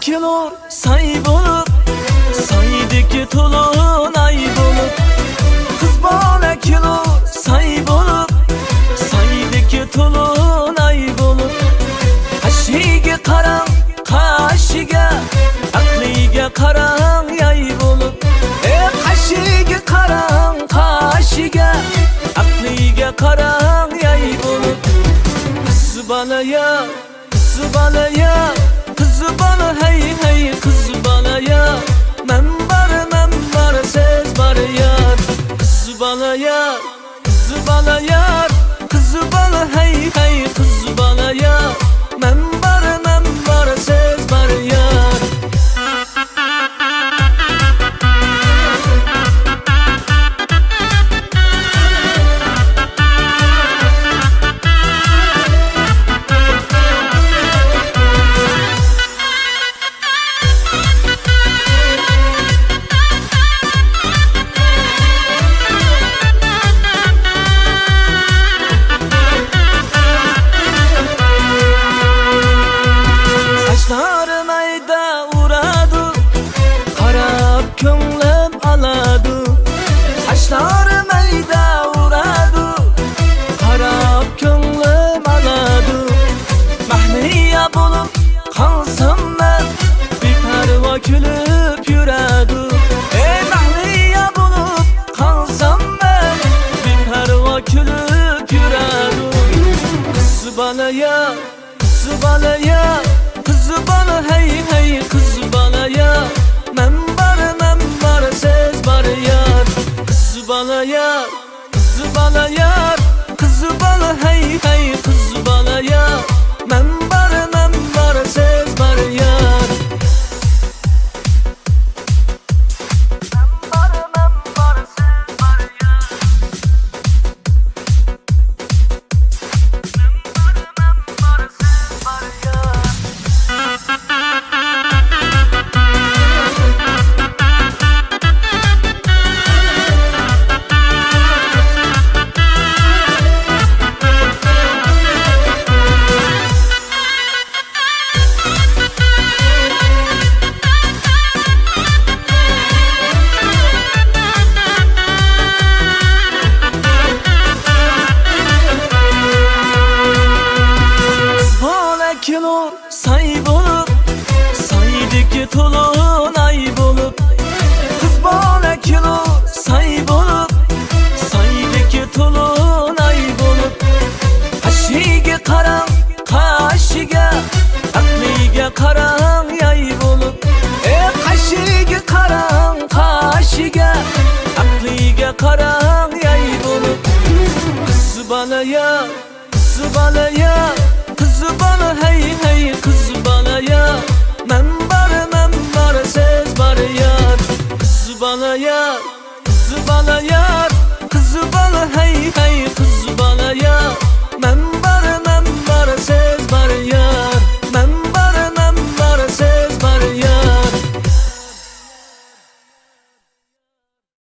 kelur say bolup, saydiki to'lun ay bolup. Qiz bola kelur say bolup, saydiki to'lun ay bolup. Qashiga qarang, qashiga, aqliga qarang yay bolup. Qashiga qarang, qashiga, aqliga qarang yay bolup. Qiz bolaya, qiz bolaya, qiz bola hey hey qiz bolaya. Men bar siz bar yar. Qiz bolaya, qiz bolaya, qiz bola hey hey qiz bolaya. Men bar siz bar yar. Sochlarim ayda uradu, qarab ko'nglim oladu. Sochlarim ayda uradu, qarab ko'nglim oladu. Mahliya bo'lib qolsam men, beparvo kulib yuradu. Mahliya bo'lib qolsam men, beparvo kulib yuradu. Qiz bolaya, qiz bolaya, qiz bola hey hey qiz bolaya. Men bar siz bar yar. Qiz bolaya, qiz bolaya, qiz bola hey hey qiz bolaya. Men bar siz bar yar. Kelur say bolup, saydiki to'lun ay bolup. Qiz bola kelur say bolup, saydiki to'lun ay bolup. Qashiga qarang, qashiga, aqliga qarang yay bolup. Qashiga qarang, qashiga, aqliga qarang yay bolup. Qiz bolaya, qiz bolaya, qiz bola hey hey qiz bolaya. Men bar siz bar yar. Qiz bolaya, qiz bolaya, qiz bola hey hey qiz bolaya.